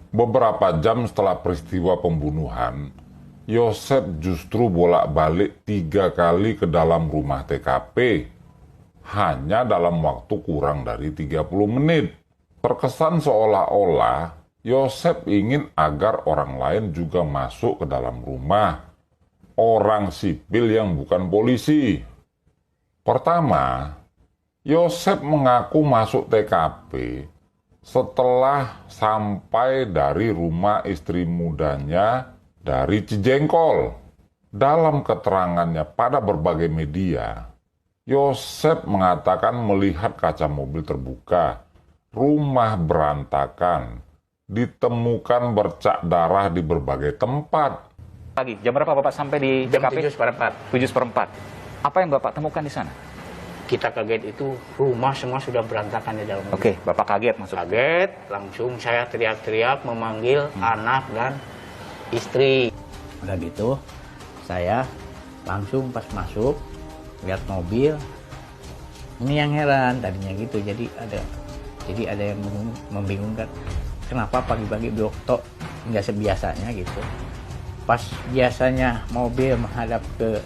Beberapa jam setelah peristiwa pembunuhan, Yosep justru bolak-balik 3 kali ke dalam rumah TKP, hanya dalam waktu kurang dari 30 menit. Terkesan seolah-olah Yosep ingin agar orang lain juga masuk ke dalam rumah, orang sipil yang bukan polisi. Pertama, Yosep mengaku masuk TKP setelah sampai dari rumah istri mudanya dari Cijengkol. Dalam keterangannya pada berbagai media, Yosep mengatakan melihat kaca mobil terbuka, rumah berantakan, ditemukan bercak darah di berbagai tempat. Pagi, jam berapa Bapak sampai di Jam TKP? 7:04. 7:04. Apa yang Bapak temukan di sana? Kita kaget itu rumah semua sudah berantakan di dalam. Oke, Bapak kaget masuk. Kaget, langsung saya teriak-teriak memanggil anak dan istri. Udah gitu, saya langsung pas masuk lihat mobil. Ini yang heran tadinya gitu, jadi ada yang membingungkan. Kenapa pagi-pagi blok tok nggak sebiasanya gitu. Pas biasanya mobil menghadap ke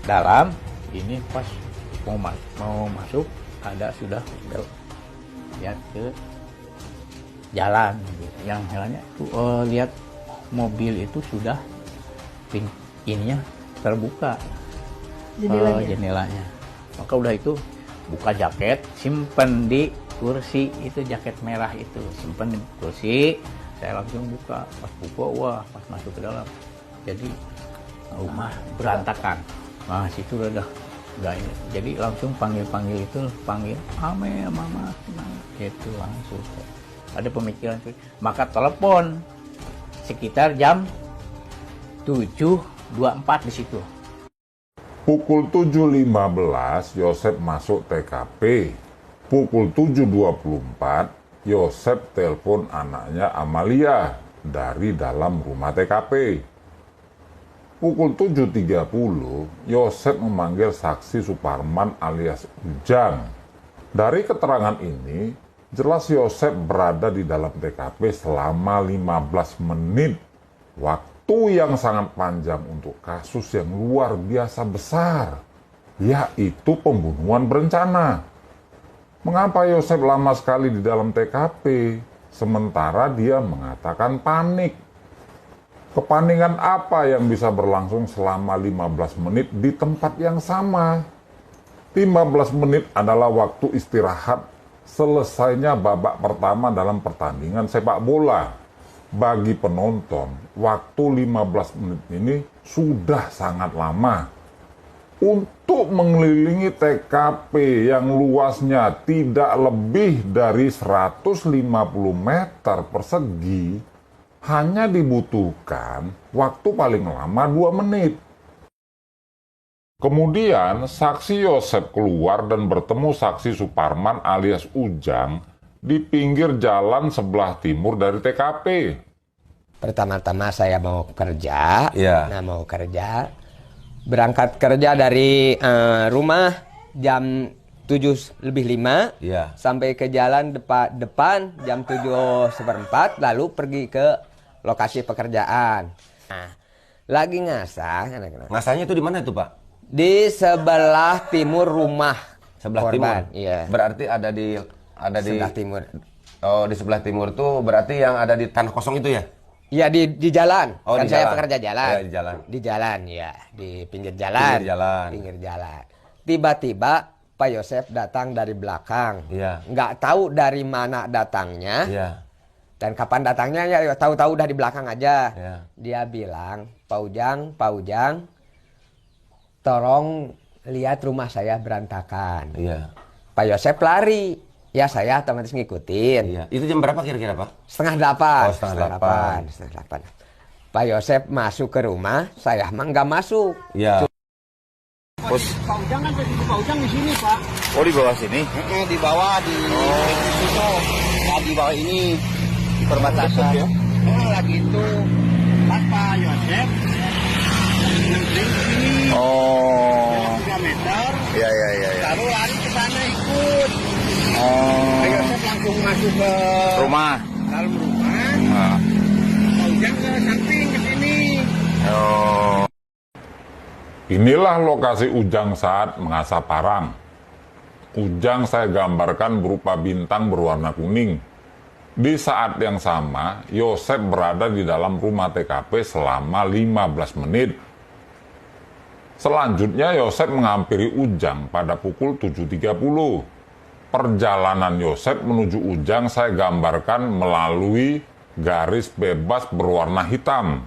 dalam, ini pas mau masuk ada sudah lihat ke jalan gitu. Yang herannya tuh lihat mobil itu sudah ininya terbuka jendelanya. Maka udah itu buka jaket, simpen di kursi itu, jaket merah itu simpen di kursi. Saya langsung buka, pas buka wah pas masuk ke dalam jadi rumah berantakan. Nah situ udah enggak ini. Jadi langsung panggil Ame, mama, itu langsung ada pemikiran. Maka telepon sekitar jam 7.24 di situ. Pukul 7.15 Yosep masuk TKP. Pukul 7.24 Yosep telepon anaknya Amalia dari dalam rumah TKP. Pukul 7.30, Yosep memanggil saksi Suparman alias Ujang. Dari keterangan ini, jelas Yosep berada di dalam TKP selama 15 menit. Waktu yang sangat panjang untuk kasus yang luar biasa besar, yaitu pembunuhan berencana. Mengapa Yosep lama sekali di dalam TKP, sementara dia mengatakan panik? Kepanikan apa yang bisa berlangsung selama 15 menit di tempat yang sama? 15 menit adalah waktu istirahat selesainya babak pertama dalam pertandingan sepak bola. Bagi penonton, waktu 15 menit ini sudah sangat lama. Untuk mengelilingi TKP yang luasnya tidak lebih dari 150 meter persegi, hanya dibutuhkan waktu paling lama 2 menit. Kemudian saksi Yosep keluar dan bertemu saksi Suparman alias Ujang di pinggir jalan sebelah timur dari TKP. Pertama-tama saya mau kerja, mau kerja. Berangkat kerja dari rumah jam 7:05, sampai ke jalan depan jam 7:04, lalu pergi ke lokasi pekerjaan. Nah, lagi ngasah. Ngasahnya itu di mana itu, Pak? Di sebelah timur rumah Sebelah korban. timur? Iya. Berarti ada di sebelah timur. Oh, di sebelah timur tuh berarti yang ada di tanah kosong itu ya? Iya, di jalan. Oh, kan di saya jalan. pekerja jalan. Iya, di jalan. Di jalan, ya. Di pinggir jalan. Pinggir jalan. Tiba-tiba Pak Yosep datang dari belakang. Iya. Nggak tahu dari mana datangnya. Iya. Dan kapan datangnya, ya tahu-tahu udah di belakang aja. Iya. Dia bilang, Pak Ujang, tolong lihat rumah saya berantakan. Iya. Pak Yosep lari. Ya saya otomatis ngikutin. Iya. Itu jam berapa kira-kira, Pak? 7:30. Oh, 7:30. 7:30. Pak Yosep masuk ke rumah, saya mah nggak masuk. Iya. Pak Ujang kan tadi Pak Ujang di sini, Pak. Oh, di bawah sini? Di bawah di situ. Nah, di bawah ini di perbatasan. Ya? Lagi itu pas Pak Yosep ngentring ke sini. Oh. 3 meter. Iya. Lalu lari ke sana ikut. Pak Yosep langsung masuk ke Rumah. dalam rumah. Inilah lokasi Ujang saat mengasah parang. Ujang saya gambarkan berupa bintang berwarna kuning. Di saat yang sama, Yosep berada di dalam rumah TKP selama 15 menit. Selanjutnya Yosep menghampiri Ujang pada pukul 7.30. Perjalanan Yosep menuju Ujang saya gambarkan melalui garis bebas berwarna hitam.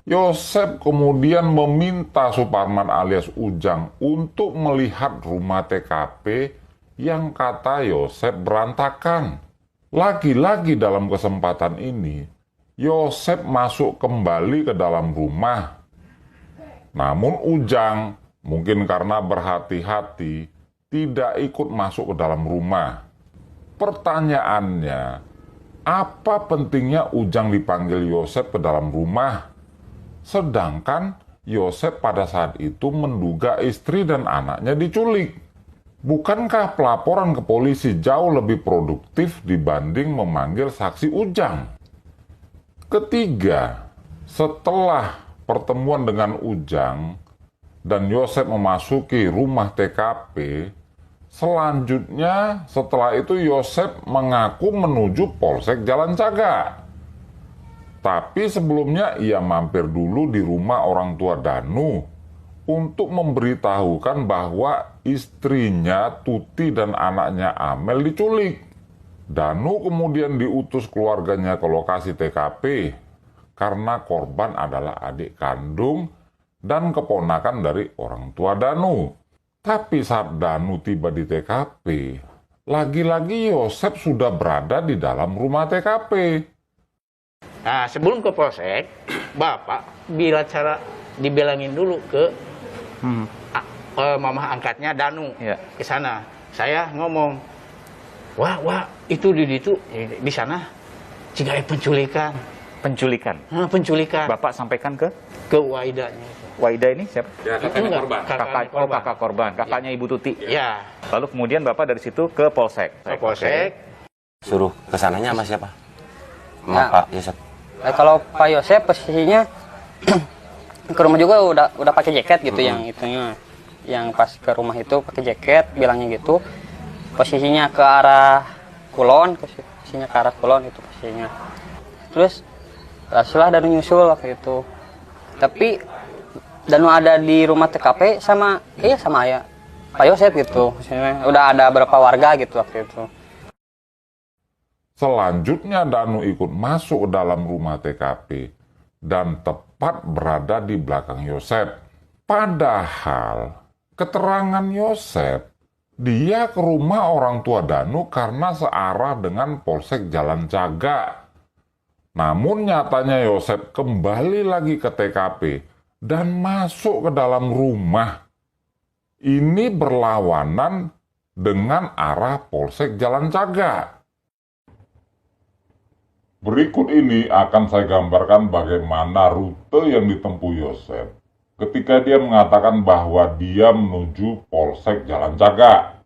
Yosep kemudian meminta Suparman alias Ujang untuk melihat rumah TKP yang kata Yosep berantakan. Lagi-lagi dalam kesempatan ini, Yosep masuk kembali ke dalam rumah. Namun Ujang, mungkin karena berhati-hati, tidak ikut masuk ke dalam rumah. Pertanyaannya, apa pentingnya Ujang dipanggil Yosep ke dalam rumah? Sedangkan Yosep pada saat itu menduga istri dan anaknya diculik. Bukankah pelaporan ke polisi jauh lebih produktif dibanding memanggil saksi Ujang? Ketiga, setelah pertemuan dengan Ujang dan Yosep memasuki rumah TKP, selanjutnya setelah itu Yosep mengaku menuju Polsek Jalan Caga. Tapi sebelumnya ia mampir dulu di rumah orang tua Danu untuk memberitahukan bahwa istrinya Tuti dan anaknya Amel diculik. Danu kemudian diutus keluarganya ke lokasi TKP karena korban adalah adik kandung dan keponakan dari orang tua Danu. Tapi saat Danu tiba di TKP, lagi-lagi Yosep sudah berada di dalam rumah TKP. Nah, sebelum ke polsek, Bapak bila cara dibelangin dulu ke mamah angkatnya Danu ke sana. Saya ngomong, wah, itu di sana jika penculikan. Penculikan. Penculikan. Bapak sampaikan ke Waidanya. Waida ini siapa? Ya, korban. Kakak korban, kakaknya Ibu Tuti. Ya. Lalu kemudian Bapak dari situ ke polsek. Ke polsek. Suruh kesananya sama siapa? Sama Ya. Pak Yosep. Kalau Pak Yosep posisinya ke rumah juga udah pakai jaket gitu, yang itunya, yang pas ke rumah itu pakai jaket, bilangnya gitu. Posisinya ke arah kulon, posisinya ke arah kulon itu posisinya. Terus setelah Danu nyusul waktu itu, tapi Danu ada di rumah TKP sama ayah Pak Yosep gitu. Maksudnya udah ada berapa warga gitu waktu itu. Selanjutnya Danu ikut masuk ke dalam rumah TKP dan tepat berada di belakang Yosep. Padahal keterangan Yosep, dia ke rumah orang tua Danu karena searah dengan Polsek Jalan Caga. Namun nyatanya Yosep kembali lagi ke TKP dan masuk ke dalam rumah. Ini berlawanan dengan arah Polsek Jalan Caga. Berikut ini akan saya gambarkan bagaimana rute yang ditempuh Yosep ketika dia mengatakan bahwa dia menuju Polsek Jalan Caga.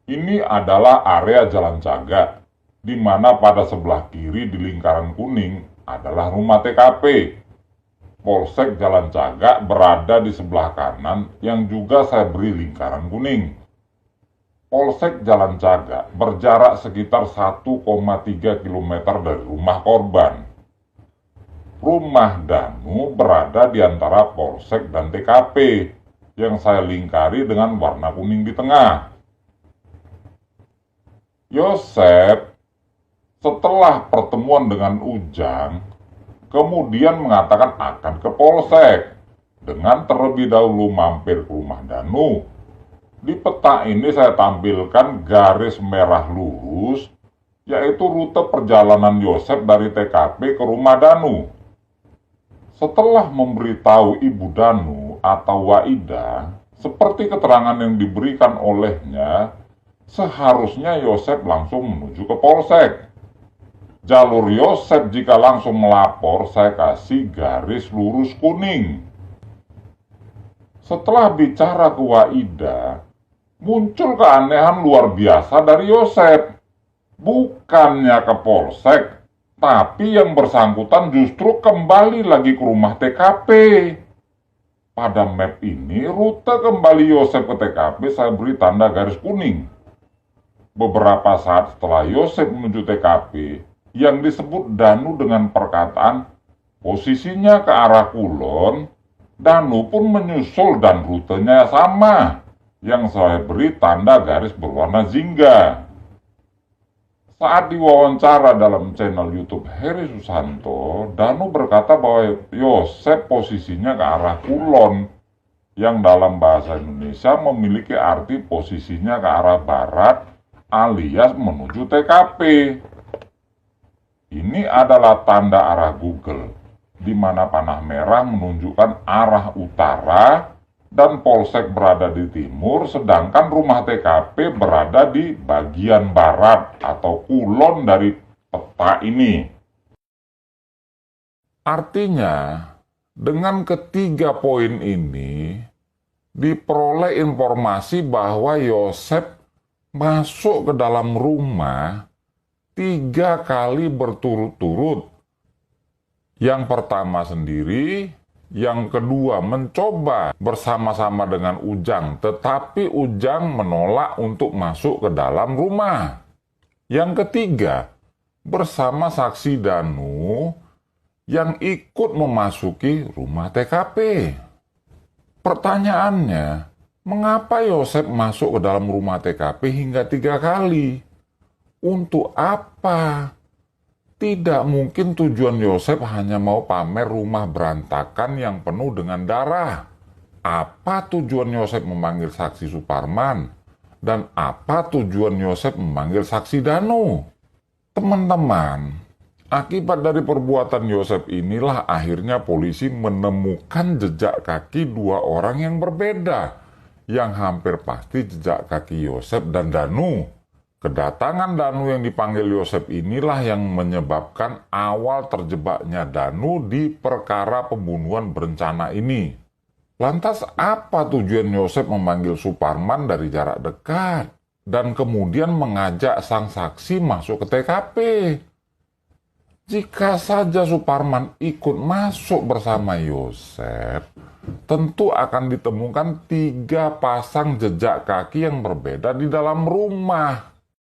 Ini adalah area Jalan Caga, di mana pada sebelah kiri di lingkaran kuning adalah rumah TKP. Polsek Jalan Caga berada di sebelah kanan yang juga saya beri lingkaran kuning. Polsek Jalan Caga berjarak sekitar 1,3 km dari rumah korban. Rumah Danu berada di antara Polsek dan TKP yang saya lingkari dengan warna kuning di tengah. Yosep setelah pertemuan dengan Ujang kemudian mengatakan akan ke Polsek dengan terlebih dahulu mampir ke rumah Danu. Di peta ini saya tampilkan garis merah lurus, yaitu rute perjalanan Yosep dari TKP ke rumah Danu. Setelah memberitahu Ibu Danu atau Waida, seperti keterangan yang diberikan olehnya, seharusnya Yosep langsung menuju ke Polsek. Jalur Yosep jika langsung melapor, saya kasih garis lurus kuning. Setelah bicara ke Waida, muncul keanehan luar biasa dari Yosep. Bukannya ke Polsek, Tapi yang bersangkutan justru kembali lagi ke rumah TKP. Pada map ini, rute kembali Yosep ke TKP saya beri tanda garis kuning. Beberapa saat setelah Yosep menuju TKP, yang disebut Danu dengan perkataan posisinya ke arah kulon, Danu pun menyusul dan rutenya sama, yang saya beri tanda garis berwarna jingga. Saat diwawancara dalam channel YouTube Heri Susanto, Danu berkata bahwa Yosep posisinya ke arah kulon, yang dalam bahasa Indonesia memiliki arti posisinya ke arah barat alias menuju TKP. Ini adalah tanda arah Google, di mana panah merah menunjukkan arah utara dan polsek berada di timur, sedangkan rumah TKP berada di bagian barat atau kulon dari peta ini. Artinya, dengan ketiga poin ini, diperoleh informasi bahwa Yosep masuk ke dalam rumah 3 kali berturut-turut. Yang pertama sendiri, yang kedua mencoba bersama-sama dengan Ujang, tetapi Ujang menolak untuk masuk ke dalam rumah. Yang ketiga, bersama saksi Danu yang ikut memasuki rumah TKP. Pertanyaannya, mengapa Yosep masuk ke dalam rumah TKP hingga 3 kali? Untuk apa? Tidak mungkin tujuan Yosep hanya mau pamer rumah berantakan yang penuh dengan darah. Apa tujuan Yosep memanggil saksi Suparman? Dan apa tujuan Yosep memanggil saksi Danu? Teman-teman, akibat dari perbuatan Yosep inilah akhirnya polisi menemukan jejak kaki 2 orang yang berbeda, yang hampir pasti jejak kaki Yosep dan Danu. Kedatangan Danu yang dipanggil Yosep inilah yang menyebabkan awal terjebaknya Danu di perkara pembunuhan berencana ini. Lantas apa tujuan Yosep memanggil Suparman dari jarak dekat dan kemudian mengajak sang saksi masuk ke TKP? Jika saja Suparman ikut masuk bersama Yosep, tentu akan ditemukan 3 pasang jejak kaki yang berbeda di dalam rumah.